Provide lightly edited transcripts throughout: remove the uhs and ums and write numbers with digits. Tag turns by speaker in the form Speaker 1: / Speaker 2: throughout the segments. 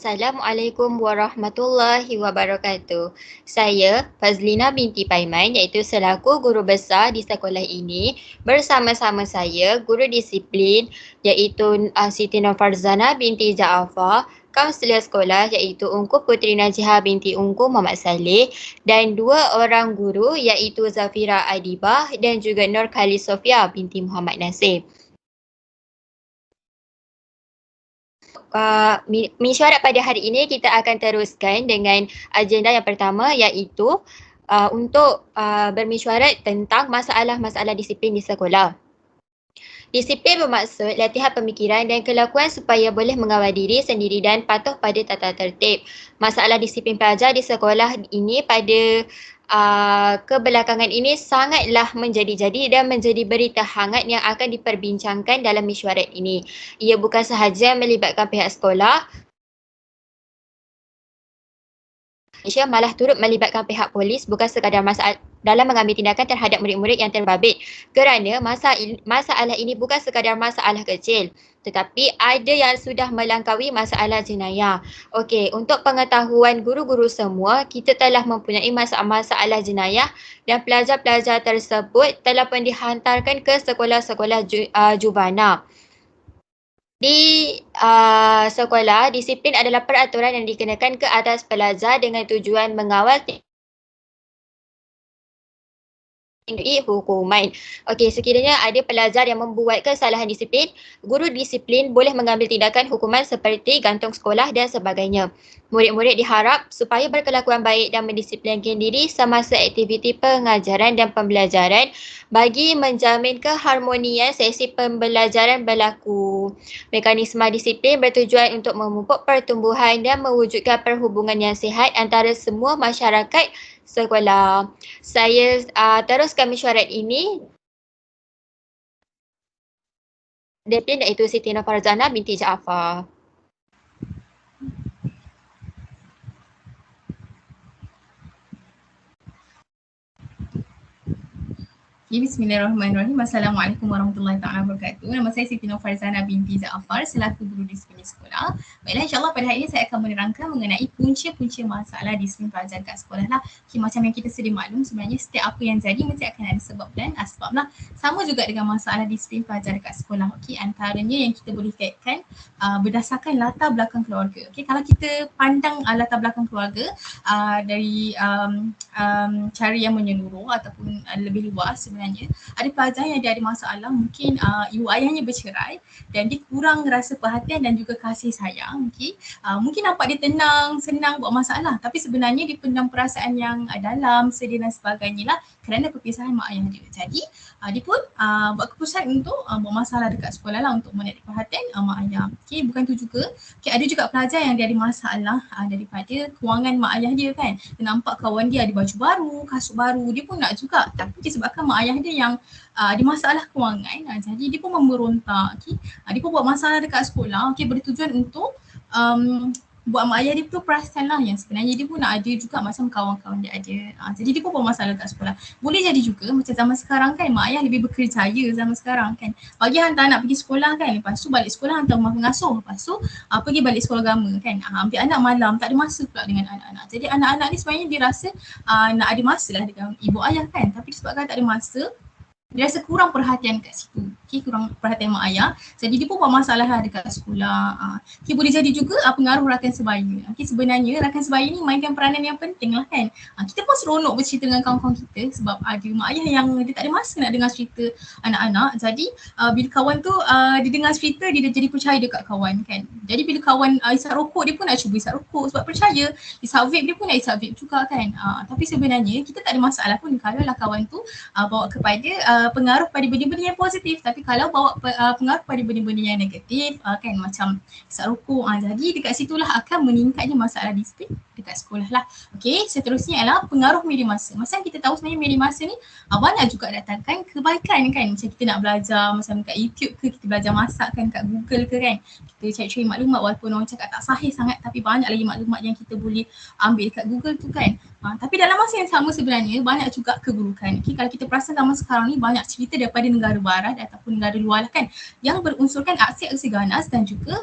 Speaker 1: Assalamualaikum warahmatullahi wabarakatuh. Saya Fazlina binti Paiman iaitu selaku guru besar di sekolah ini bersama-sama saya guru disiplin iaitu Siti Nurfarzana binti Jaafar, kaunselor sekolah iaitu Ungku Putri Najihah binti Ungku Muhammad Saleh dan dua orang guru iaitu Zafira Adibah dan juga Nur Khalis Sofia binti Muhammad Nasir. Mesyuarat pada hari ini kita akan teruskan dengan agenda yang pertama iaitu untuk bermesyuarat tentang masalah-masalah disiplin di sekolah. Disiplin bermaksud latihan pemikiran dan kelakuan supaya boleh mengawal diri sendiri dan patuh pada tata tertib. Masalah disiplin pelajar di sekolah ini pada kebelakangan ini sangatlah menjadi-jadi dan menjadi berita hangat yang akan diperbincangkan dalam mesyuarat ini. Ia bukan sahaja melibatkan pihak sekolah, Malaysia malah turut melibatkan pihak polis bukan sekadar dalam mengambil tindakan terhadap murid-murid yang terbabit kerana masalah ini bukan sekadar masalah kecil tetapi ada yang sudah melampaui masalah jenayah. Okey, untuk pengetahuan guru-guru semua, kita telah mempunyai masalah jenayah dan pelajar-pelajar tersebut telah pun dihantarkan ke sekolah-sekolah jubana. Di sekolah, disiplin adalah peraturan yang dikenakan ke atas pelajar dengan tujuan mengawal hukuman. Okey, sekiranya ada pelajar yang membuat kesalahan disiplin, guru disiplin boleh mengambil tindakan hukuman seperti gantung sekolah dan sebagainya. Murid-murid diharap supaya berkelakuan baik dan mendisiplinkan diri semasa aktiviti pengajaran dan pembelajaran bagi menjamin keharmonian sesi pembelajaran berlaku. Mekanisme disiplin bertujuan untuk memupuk pertumbuhan dan mewujudkan perhubungan yang sihat antara semua masyarakat sekolah. Saya teruskan mesyuarat ini. Disiplin iaitu Siti Nurfarzana binti Jaafar.
Speaker 2: Bismillahirrahmanirrahim. Assalamualaikum warahmatullahi taala wabarakatuh. Nama saya Siti Nurfarzana binti Jaafar selaku guru disiplin sekolah. Baiklah, insyaAllah pada hari ini saya akan menerangkan mengenai punca-punca masalah disiplin pelajar kat sekolah lah. Okay, macam yang kita sedia maklum, sebenarnya setiap apa yang jadi mesti akan ada sebab dan asbab lah. Sama juga dengan masalah disiplin pelajar kat sekolah. Okay, antaranya yang kita boleh kaitkan berdasarkan latar belakang keluarga. Okay, kalau kita pandang latar belakang keluarga dari cara yang menyeluruh ataupun lebih luas, sebenarnya ada pelajar yang dia ada masalah, mungkin ibu ayahnya bercerai dan dia kurang rasa perhatian dan juga kasih sayang. Okay? Mungkin nampak dia tenang, senang buat masalah, tapi sebenarnya dia pendam perasaan yang dalam, sedih dan sebagainya lah kerana perpisahan mak ayah dia. Jadi dia pun buat keputusan untuk buat masalah dekat sekolah lah untuk menarik perhatian mak ayah. Okay, bukan tu juga. Okay, ada juga pelajar yang dia ada masalah daripada kewangan mak ayah dia kan. Dia nampak kawan dia ada baju baru, kasut baru, dia pun nak juga. Tapi disebabkan mak ayah dia yang ada masalah kewangan, jadi dia pun memberontak. Okay. Dia pun buat masalah dekat sekolah, okay, bertujuan untuk buat mak ayah dia tu perasan lah yang sebenarnya dia pun nak ada juga macam kawan-kawan dia ada. Jadi dia pun buat masalah kat sekolah. Boleh jadi juga macam zaman sekarang kan, mak ayah lebih berkerjaya zaman sekarang kan. Bagi hantar anak pergi sekolah kan, lepas tu balik sekolah hantar rumah pengasuh, lepas tu pergi balik sekolah agama kan. Ambil anak malam, tak ada masa pula dengan anak-anak. Jadi anak-anak ni sebenarnya dia rasa nak ada masa lah dengan ibu ayah kan. Tapi disebabkan tak ada masa, dia rasa kurang perhatian kat situ. Okay, kurang perhatian mak ayah. Jadi dia pun buat masalah lah dekat sekolah. Okay, boleh jadi juga pengaruh rakan sebaya. Okay, sebenarnya rakan sebaya ni mainkan peranan yang penting lah kan. Kita pun seronok bercerita dengan kawan-kawan kita sebab ada mak ayah yang dia tak ada masa nak dengar cerita anak-anak. Jadi bila kawan tu dia dengar cerita, dia dah jadi percaya dekat kawan kan. Jadi bila kawan isap rokok, dia pun nak cuba isap rokok sebab percaya. Isap vape, dia pun nak isap vape juga kan. Tapi sebenarnya kita tak ada masalah pun kalau lah kawan tu bawa kepada pengaruh pada benda-benda yang positif. Tapi kalau bawa pengaruh pada benda-benda yang negatif kan, macam isap rokok, jadi dekat situlah akan meningkatnya masalah disiplin dekat sekolah lah. Okay, seterusnya adalah pengaruh media masa. Macam kita tahu sebenarnya media masa ni banyak juga datangkan kebaikan kan. Macam kita nak belajar macam kat YouTube ke, kita belajar masak kan kat Google ke kan, kita cari-cari maklumat walaupun orang cakap tak sahih sangat, tapi banyak lagi maklumat yang kita boleh ambil kat Google tu kan. Tapi dalam masa yang sama sebenarnya banyak juga keburukan. Okay, kalau kita perasan zaman sekarang ni banyak cerita daripada negara barat ataupun negara luar lah kan, yang berunsurkan aksi-aksi ganas dan juga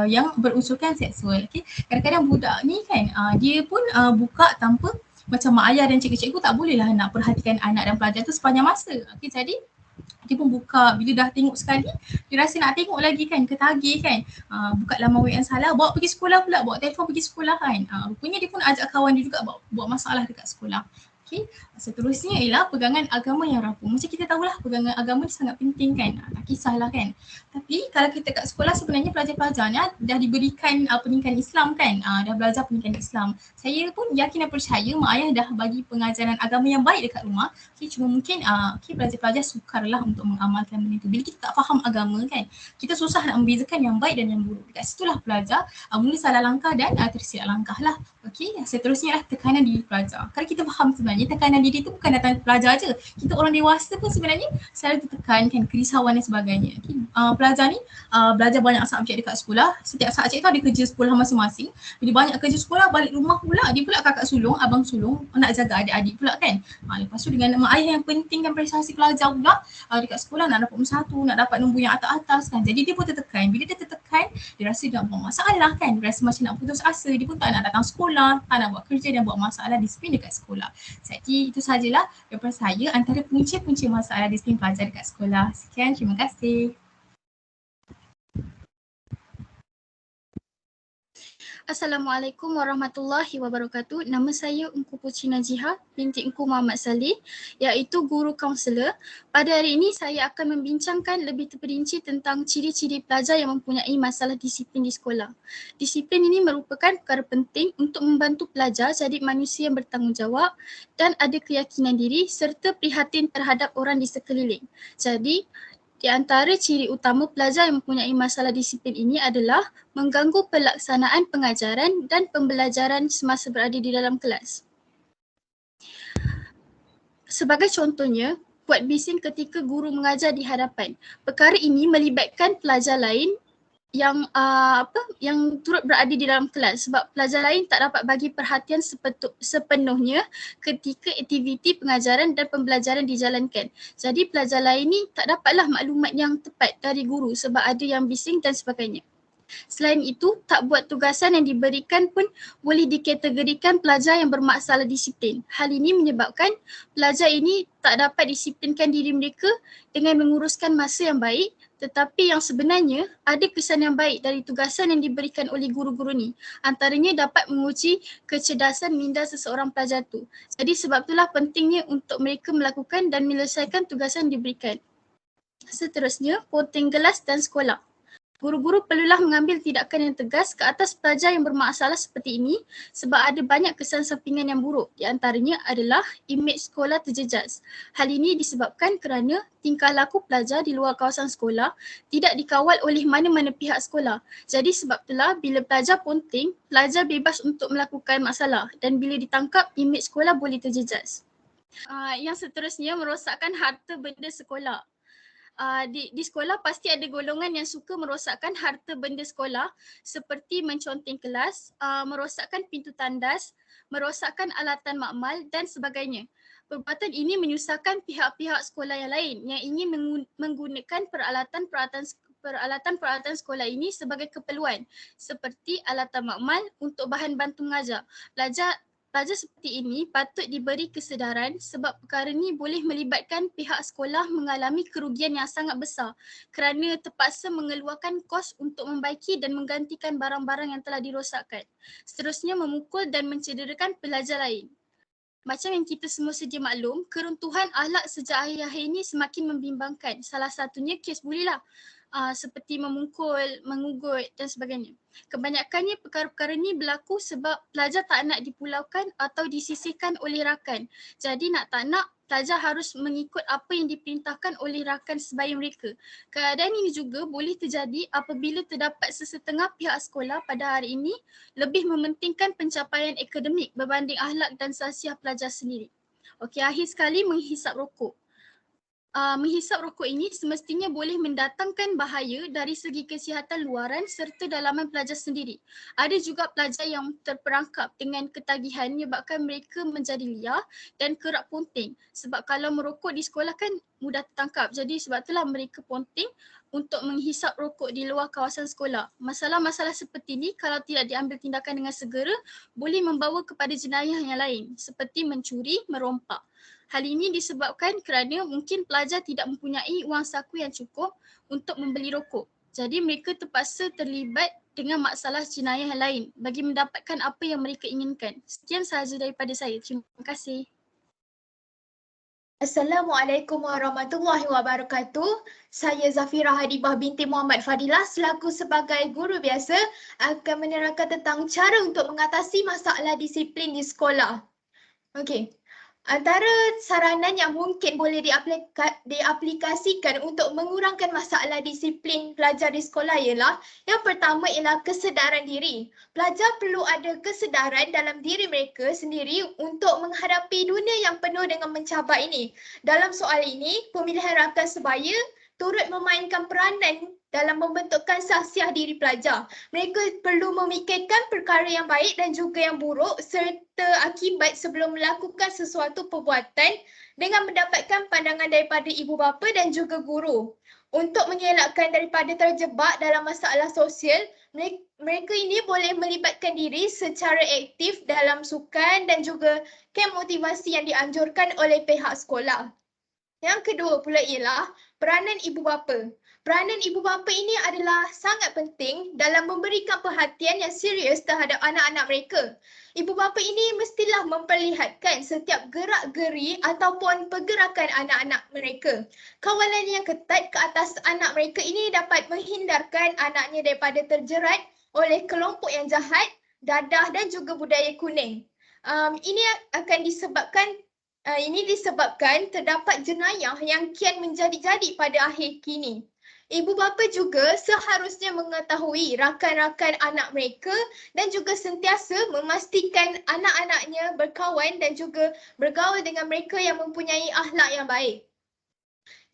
Speaker 2: yang berunsurkan seksual. Okay. Kadang-kadang budak ni kan dia pun buka tanpa macam mak ayah dan cikgu-cikgu tak bolehlah nak perhatikan anak dan pelajar tu sepanjang masa. Okay, jadi dia pun buka, bila dah tengok sekali dia rasa nak tengok lagi kan, ketagih kan, buka laman web yang salah, bawa pergi sekolah pula, bawa telefon pergi sekolah kan. Rupanya dia pun ajak kawan dia juga buat masalah dekat sekolah. Okay. Seterusnya ialah pegangan agama yang rapuh. Macam kita tahulah pegangan agama ni sangat penting kan, tak kisahlah kan. Tapi kalau kita kat sekolah sebenarnya pelajar-pelajarnya dah diberikan pendidikan Islam kan, dah belajar pendidikan Islam. Saya pun yakin dan percaya mak ayah dah bagi pengajaran agama yang baik dekat rumah. Okay, cuma mungkin pelajar-pelajar sukarlah untuk mengamalkan benda tu. Bila kita tak faham agama kan, kita susah nak membezakan yang baik dan yang buruk. Dekat situlah pelajar mula salah langkah dan tersilap langkah lah. Okay, seterusnya lah tekanan diri pelajar. Kalau kita faham sebenarnya tekanan diri tu bukan datang pelajar je. Kita orang dewasa pun sebenarnya selalu ditekan kan, kerisauan dan sebagainya. Okay. Pelajar ni belajar banyak subjek dekat sekolah. Setiap subjek tu ada kerja sekolah masing-masing. Bila banyak kerja sekolah, balik rumah pula dia pula kakak sulung, abang sulung nak jaga adik-adik pula kan. Lepas tu dengan mak ayah yang pentingkan prestasi pelajar pula dekat sekolah, nak dapat nombor 1, nak dapat nombor yang atas-atas kan. Jadi dia pun tertekan. Bila dia tertekan, dia rasa dia nak buat masalah kan. Dia rasa macam nak putus asa. Dia pun tak nak datang sekolah, tak nak buat kerja dan buat masalah disiplin dekat sekolah. Jadi itu sajalah daripada saya antara punca-punca masalah disiplin pelajar dekat sekolah. Sekian, terima kasih.
Speaker 3: Assalamualaikum warahmatullahi wabarakatuh. Nama saya Engku Putri Najihah binti Engku Muhammad Salih, iaitu guru kaunselor. Pada hari ini saya akan membincangkan lebih terperinci tentang ciri-ciri pelajar yang mempunyai masalah disiplin di sekolah. Disiplin ini merupakan perkara penting untuk membantu pelajar jadi manusia yang bertanggungjawab dan ada keyakinan diri serta prihatin terhadap orang di sekeliling. Jadi, di antara ciri utama pelajar yang mempunyai masalah disiplin ini adalah mengganggu pelaksanaan pengajaran dan pembelajaran semasa berada di dalam kelas. Sebagai contohnya, buat bising ketika guru mengajar di hadapan. Perkara ini melibatkan pelajar lain yang turut berada di dalam kelas sebab pelajar lain tak dapat bagi perhatian sepenuhnya ketika aktiviti pengajaran dan pembelajaran dijalankan. Jadi pelajar lain ni tak dapatlah maklumat yang tepat dari guru sebab ada yang bising dan sebagainya. Selain itu, tak buat tugasan yang diberikan pun boleh dikategorikan pelajar yang bermasalah disiplin. Hal ini menyebabkan pelajar ini tak dapat disiplinkan diri mereka dengan menguruskan masa yang baik, tetapi yang sebenarnya ada kesan yang baik dari tugasan yang diberikan oleh guru-guru ni. Antaranya dapat menguji kecerdasan minda seseorang pelajar tu. Jadi sebab itulah pentingnya untuk mereka melakukan dan menyelesaikan tugasan yang diberikan. Seterusnya, ponteng gelas dan sekolah. Guru-guru perlulah mengambil tindakan yang tegas ke atas pelajar yang bermasalah seperti ini sebab ada banyak kesan sampingan yang buruk. Di antaranya adalah imej sekolah terjejas. Hal ini disebabkan kerana tingkah laku pelajar di luar kawasan sekolah tidak dikawal oleh mana-mana pihak sekolah. Jadi sebab itulah bila pelajar ponteng, pelajar bebas untuk melakukan masalah dan bila ditangkap, imej sekolah boleh terjejas. Yang seterusnya, merosakkan harta benda sekolah. Di sekolah pasti ada golongan yang suka merosakkan harta benda sekolah seperti menconteng kelas, merosakkan pintu tandas, merosakkan alatan makmal dan sebagainya. Perbuatan ini menyusahkan pihak-pihak sekolah yang lain yang ingin menggunakan peralatan-peralatan sekolah ini sebagai keperluan seperti alatan makmal untuk bahan bantu mengajar. Pelajar seperti ini patut diberi kesedaran sebab perkara ini boleh melibatkan pihak sekolah mengalami kerugian yang sangat besar kerana terpaksa mengeluarkan kos untuk membaiki dan menggantikan barang-barang yang telah dirosakkan. Seterusnya, memukul dan mencederakan pelajar lain. Macam yang kita semua sedia maklum, keruntuhan akhlak sejak akhir-akhir ini semakin membimbangkan. Salah satunya kes buli lah. Seperti memukul, mengugut dan sebagainya. Kebanyakannya perkara-perkara ini berlaku sebab pelajar tak nak dipulaukan atau disisihkan oleh rakan. Jadi nak tak nak, pelajar harus mengikut apa yang diperintahkan oleh rakan sebaya mereka. Keadaan ini juga boleh terjadi apabila terdapat sesetengah pihak sekolah pada hari ini lebih mementingkan pencapaian akademik berbanding akhlak dan sahsiah pelajar sendiri. Okey, akhir sekali menghisap rokok. Menghisap rokok ini semestinya boleh mendatangkan bahaya dari segi kesihatan luaran serta dalaman pelajar sendiri. Ada juga pelajar yang terperangkap dengan ketagihan menyebabkan mereka menjadi liar dan kerap ponteng. Sebab kalau merokok di sekolah kan mudah tertangkap. Jadi sebab itulah mereka ponteng untuk menghisap rokok di luar kawasan sekolah. Masalah-masalah seperti ini kalau tidak diambil tindakan dengan segera boleh membawa kepada jenayah yang lain seperti mencuri, merompak. Hal ini disebabkan kerana mungkin pelajar tidak mempunyai wang saku yang cukup untuk membeli rokok. Jadi mereka terpaksa terlibat dengan masalah jenayah yang lain bagi mendapatkan apa yang mereka inginkan. Sekian sahaja daripada saya. Terima kasih.
Speaker 4: Assalamualaikum warahmatullahi wabarakatuh. Saya Zafira Hadibah binti Muhammad Fadilah selaku sebagai guru biasa akan menerangkan tentang cara untuk mengatasi masalah disiplin di sekolah. Okey. Antara saranan yang mungkin boleh diaplikasikan untuk mengurangkan masalah disiplin pelajar di sekolah ialah yang pertama ialah kesedaran diri. Pelajar perlu ada kesedaran dalam diri mereka sendiri untuk menghadapi dunia yang penuh dengan mencabar ini. Dalam soal ini, pemilihan rakan sebaya turut memainkan peranan dalam membentukkan sahsiah diri pelajar. Mereka perlu memikirkan perkara yang baik dan juga yang buruk serta akibat sebelum melakukan sesuatu perbuatan dengan mendapatkan pandangan daripada ibu bapa dan juga guru. Untuk mengelakkan daripada terjebak dalam masalah sosial, mereka ini boleh melibatkan diri secara aktif dalam sukan dan juga kem motivasi yang dianjurkan oleh pihak sekolah. Yang kedua pula ialah peranan ibu bapa. Peranan ibu bapa ini adalah sangat penting dalam memberikan perhatian yang serius terhadap anak-anak mereka. Ibu bapa ini mestilah memperlihatkan setiap gerak-geri ataupun pergerakan anak-anak mereka. Kawalan yang ketat ke atas anak mereka ini dapat menghindarkan anaknya daripada terjerat oleh kelompok yang jahat, dadah dan juga budaya kuning. Ini akan disebabkan terdapat jenayah yang kian menjadi-jadi pada akhir kini. Ibu bapa juga seharusnya mengetahui rakan-rakan anak mereka dan juga sentiasa memastikan anak-anaknya berkawan dan juga bergaul dengan mereka yang mempunyai akhlak yang baik.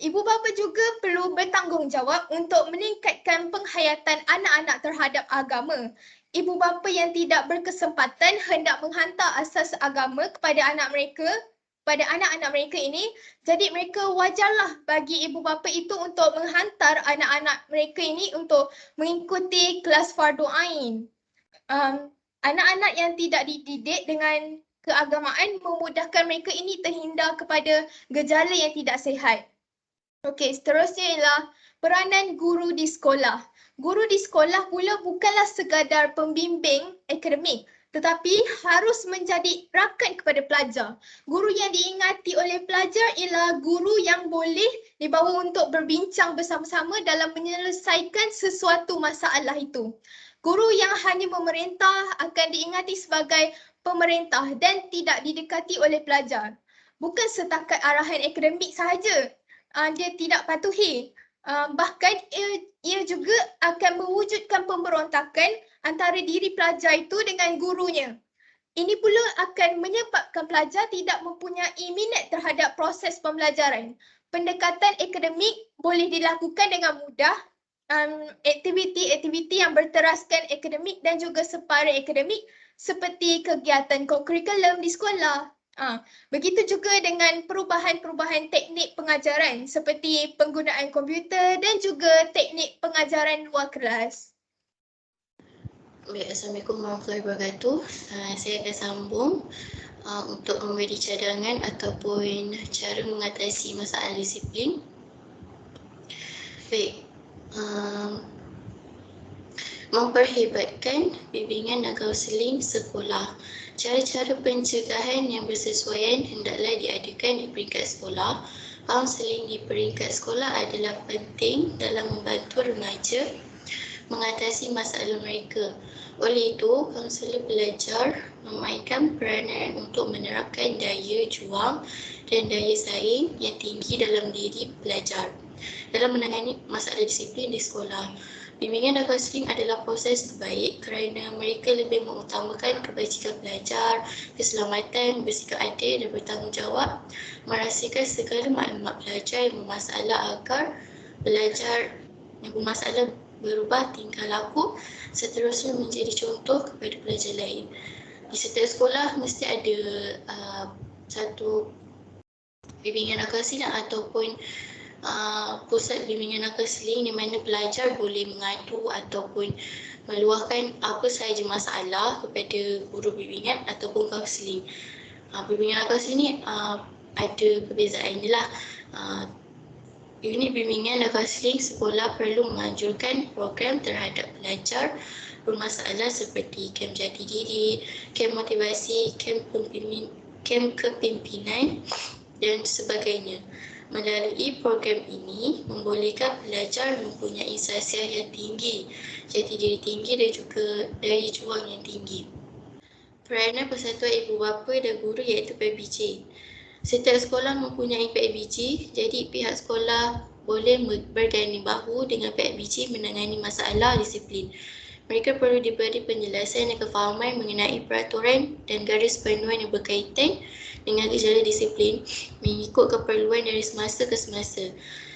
Speaker 4: Ibu bapa juga perlu bertanggungjawab untuk meningkatkan penghayatan anak-anak terhadap agama. Ibu bapa yang tidak berkesempatan hendak menghantar asas agama kepada anak-anak mereka ini, jadi mereka wajarlah bagi ibu bapa itu untuk menghantar anak-anak mereka ini untuk mengikuti kelas fardu ain. Anak-anak yang tidak dididik dengan keagamaan memudahkan mereka ini terhindar kepada gejala yang tidak sihat. Okey, seterusnya ialah peranan guru di sekolah. Guru di sekolah pula bukanlah sekadar pembimbing akademik, tetapi harus menjadi rakan kepada pelajar. Guru yang diingati oleh pelajar ialah guru yang boleh dibawa untuk berbincang bersama-sama dalam menyelesaikan sesuatu masalah itu. Guru yang hanya memerintah akan diingati sebagai pemerintah dan tidak didekati oleh pelajar. Bukan setakat arahan akademik sahaja dia tidak patuhi. Bahkan ia juga akan mewujudkan pemberontakan antara diri pelajar itu dengan gurunya. Ini pula akan menyebabkan pelajar tidak mempunyai minat terhadap proses pembelajaran. Pendekatan akademik boleh dilakukan dengan mudah. Aktiviti-aktiviti yang berteraskan akademik dan juga separa akademik seperti kegiatan co-curriculum di sekolah. Begitu juga dengan perubahan-perubahan teknik pengajaran seperti penggunaan komputer dan juga teknik pengajaran luar kelas.
Speaker 5: Baik, Assalamualaikum warahmatullahi wabarakatuh. Saya akan sambung untuk memberi cadangan ataupun cara mengatasi masalah disiplin. Baik, memperhebatkan bimbingan dan kaunseling sekolah. Cara-cara pencegahan yang bersesuaian hendaklah diadakan di peringkat sekolah. Kaunseling di peringkat sekolah adalah penting dalam membantu remaja mengatasi masalah mereka. Oleh itu, kaunselor belajar memainkan peranan untuk menerapkan daya juang dan daya saing yang tinggi dalam diri pelajar dalam menangani masalah disiplin di sekolah. Bimbingan dan kaunseling adalah proses terbaik kerana mereka lebih mengutamakan kebajikan pelajar, keselamatan, bersikap adil dan bertanggungjawab, merahsiakan segala maklumat pelajar yang bermasalah agar pelajar yang bermasalah berubah tingkah laku, seterusnya menjadi contoh kepada pelajar lain. Di setiap sekolah mesti ada satu bimbingan dan kaunseling ataupun pusat bimbingan dan kaunseling di mana pelajar boleh mengadu ataupun meluahkan apa sahaja masalah kepada guru bimbingan ataupun kaunseling. Bimbingan dan kaunseling ni ada perbezaannya lah. Unit bimbingan dan kaunseling sekolah perlu menganjurkan program terhadap pelajar bermasalah seperti kem jati diri, kem motivasi, kem kepimpinan dan sebagainya. Melalui program ini membolehkan pelajar mempunyai sasiah yang tinggi, jati diri tinggi dan juga daya juang yang tinggi. Peranan Persatuan Ibu Bapa dan Guru iaitu PIBG. Setiap sekolah mempunyai PIBG, jadi pihak sekolah boleh berganding bahu dengan PIBG menangani masalah disiplin. Mereka perlu diberi penjelasan dan kefahaman mengenai peraturan dan garis panduan yang berkaitan dengan gejala disiplin mengikut keperluan dari semasa ke semasa.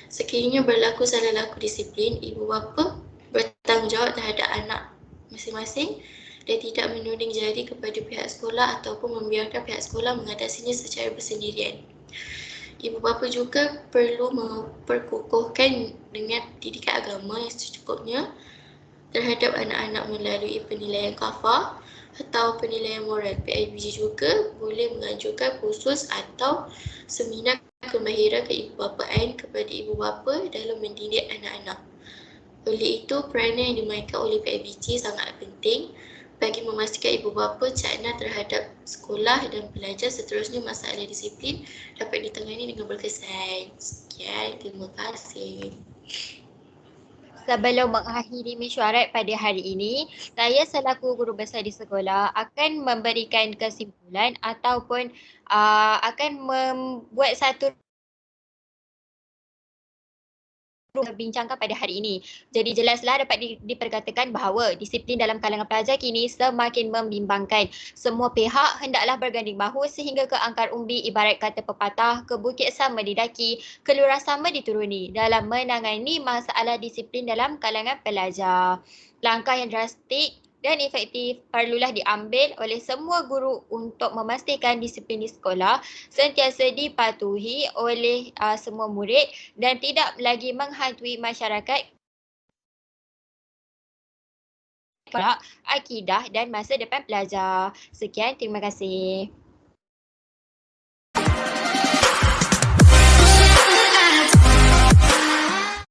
Speaker 5: Sekiranya berlaku salah laku disiplin, ibu bapa bertanggungjawab terhadap anak masing-masing dan tidak menuding jari kepada pihak sekolah ataupun membiarkan pihak sekolah mengatasinya secara bersendirian. Ibu bapa juga perlu memperkukuhkan dengan didikan agama yang secukupnya terhadap anak-anak melalui penilaian kafah atau penilaian moral. PIBG juga boleh menganjurkan kursus atau seminar kemahiran keibubapaan kepada ibu bapa dalam mendidik anak-anak. Oleh itu, peranan yang dimainkan oleh PIBG sangat penting bagi memastikan ibu bapa cakna terhadap sekolah dan pelajar, seterusnya masalah disiplin dapat ditangani dengan berkesan. Sekian, terima kasih.
Speaker 1: Sebelum mengakhiri mesyuarat pada hari ini, saya selaku guru besar di sekolah akan memberikan kesimpulan ataupun akan membuat satu berbincangkan pada hari ini. Jadi jelaslah dapat diperkatakan bahawa disiplin dalam kalangan pelajar kini semakin membimbangkan. Semua pihak hendaklah berganding bahu sehingga ke angkar umbi, ibarat kata pepatah, ke bukit sama didaki, ke lurah sama dituruni dalam menangani masalah disiplin dalam kalangan pelajar. Langkah yang drastik dan efektif perlulah diambil oleh semua guru untuk memastikan disiplin di sekolah sentiasa dipatuhi oleh semua murid dan tidak lagi menghantui masyarakat akidah dan masa depan pelajar. Sekian, terima kasih.